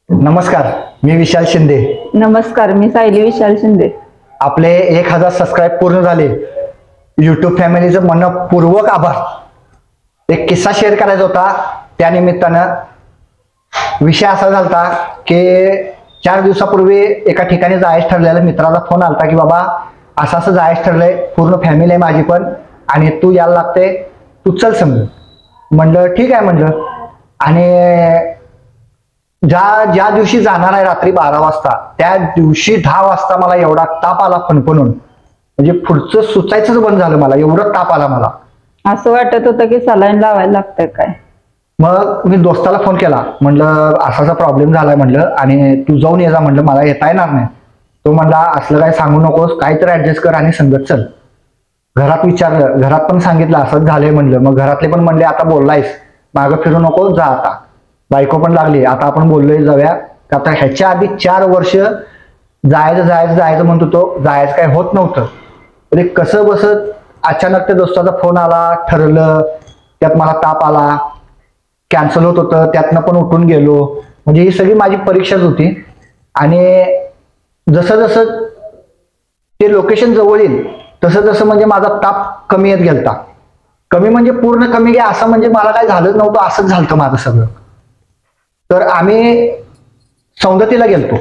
नमस्कार, मी विशाल शिंदे. नमस्कार, मी सायली विशाल शिंदे. आपले 1000 सबस्क्राईब पूर्ण झाले. यूट्यूब फॅमिलीचं मनपूर्वक आभार. एक किस्सा शेअर करायचा होता, त्यानिमित्तानं विषय असा झाला की 4 दिवसापूर्वी एका ठिकाणी जायचं ठरलेलं. मित्राचा फोन आलता की बाबा असं असं जायचं ठरलंय, पूर्ण फॅमिली आहे माझी पण, आणि तू यायला लागते, तू चल समजून. म्हणलं ठीक आहे म्हणलं. आणि ज्या दिवशी जाणार आहे रात्री 12 वाजता, त्या दिवशी 10 वाजता मला एवढा ताप आला फणफणून, म्हणजे पुढचं सुचायचंच बंद झालं. मला एवढं ताप आला. मला असं वाटत होतं की सलाईन लावायला लागतंय काय. मग मी दोस्ताला फोन केला, म्हणलं असाचा प्रॉब्लेम झालाय म्हणलं, आणि तू जाऊन ये जा म्हणलं, मला येता येणार नाही. तो म्हणला असलं काय सांगू नकोस, काहीतरी ऍडजस्ट कर आणि संगत चल. घरात विचारलं, घरात पण सांगितलं असंच झालंय म्हणलं. मग घरातले पण म्हणले आता बोललायस, मागं फिरू नको, जा आता. बायको पण लागली, आता आपण बोललोय जाऊया. आता ह्याच्या आधी 4 वर्ष जायचं म्हणतो, तो जायचं काय होत नव्हतं. म्हणजे कसं बसत अचानक त्या दोस्ताचा फोन आला, ठरलं, त्यात मला ताप आला, कॅन्सल होत होतं, त्यातनं पण उठून गेलो. म्हणजे ही सगळी माझी परीक्षाच होती. आणि जसं जसं ते लोकेशन जवळ येईल तसं तसं म्हणजे माझा ताप कमी येत गेलता. कमी म्हणजे पूर्ण कमी गे असं म्हणजे मला काय झालंच नव्हतं, असंच झालं माझं सगळं. तर आम्ही सौंदतीला गेलतो.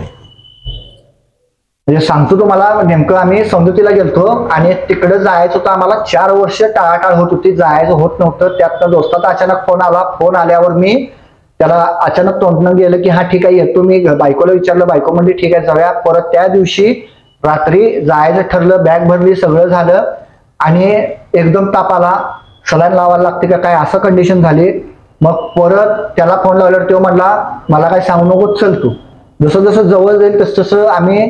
म्हणजे सांगतो तुम्हाला, नेमकं आम्ही सौंदतीला गेलतो आणि तिकडे जायचं होतं आम्हाला. 4 वर्ष टाळाटाळ होत होती, जायचं होत नव्हतं. त्यात दोस्ताचा अचानक फोन आला. फोन आल्यावर मी त्याला अचानक तोंडनं गेलं की हा ठीक आहे येतो मी. बायकोला विचारलं, बायको म्हणली ठीक आहे जाऊया. परत त्या दिवशी रात्री जायचं ठरलं, बॅग भरली, सगळं झालं, आणि एकदम ताप आला. सलाईन लावायला लागते का काय असं कंडिशन झाली. मग परत त्याला फोन लावल्यावर तो म्हणला मला काय सांगू नको, चल तू. जसं जसं जवळ जाईल तसं तसं आम्ही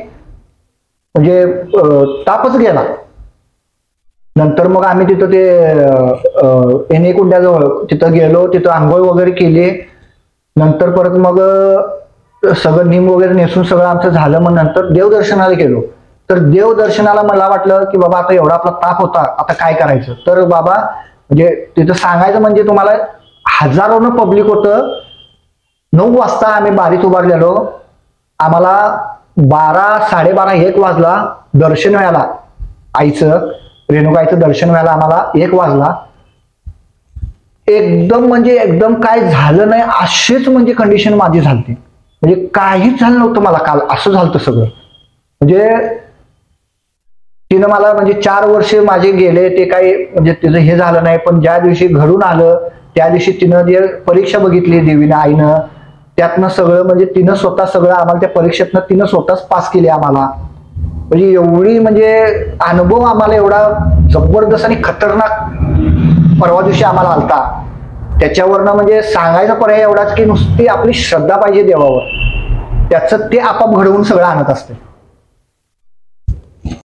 म्हणजे तापच गेला. नंतर मग आम्ही तिथं ते एने कुंड्याजवळ तिथं गेलो, तिथं आंघोळ वगैरे केली. नंतर परत मग सगळं निम वगैरे नेसून सगळं आमचं झालं. मग नंतर देवदर्शनाला गेलो. तर देवदर्शनाला मला वाटलं की बाबा आता एवढा आपला ताप होता, आता काय करायचं. तर बाबा म्हणजे तिथं सांगायचं म्हणजे तुम्हाला हजारोनं पब्लिक होतं. 9 वाजता आम्ही बारीत उभारलेलो. आम्हाला 12, 12:30, 1 वाजला दर्शन व्हायला. आईचं, रेणुकाईचं दर्शन व्हायला आम्हाला 1 वाजला. एकदम म्हणजे एकदम काय झालं नाही अशीच म्हणजे कंडिशन माझी झालती. म्हणजे काहीच झालं नव्हतं मला काल, असं झालं सगळं. म्हणजे तिनं मला म्हणजे 4 वर्ष माझे गेले, ते काही म्हणजे तिचं हे झालं नाही. पण ज्या दिवशी घडून आलं त्या दिवशी तिनं जे परीक्षा बघितली देवीनं, आईनं, त्यातनं सगळं म्हणजे तिनं स्वतः सगळं आम्हाला त्या परीक्षेतनं तिनं स्वतःच पास केली आम्हाला. म्हणजे एवढी म्हणजे अनुभव आम्हाला एवढा जबरदस्त आणि खतरनाक परवा दिवशी आम्हाला आलता. त्याच्यावरनं म्हणजे सांगायचा पर्याय एवढाच की नुसती आपली श्रद्धा पाहिजे देवावर, त्याचं ते आपाप घडवून सगळं आणत असते.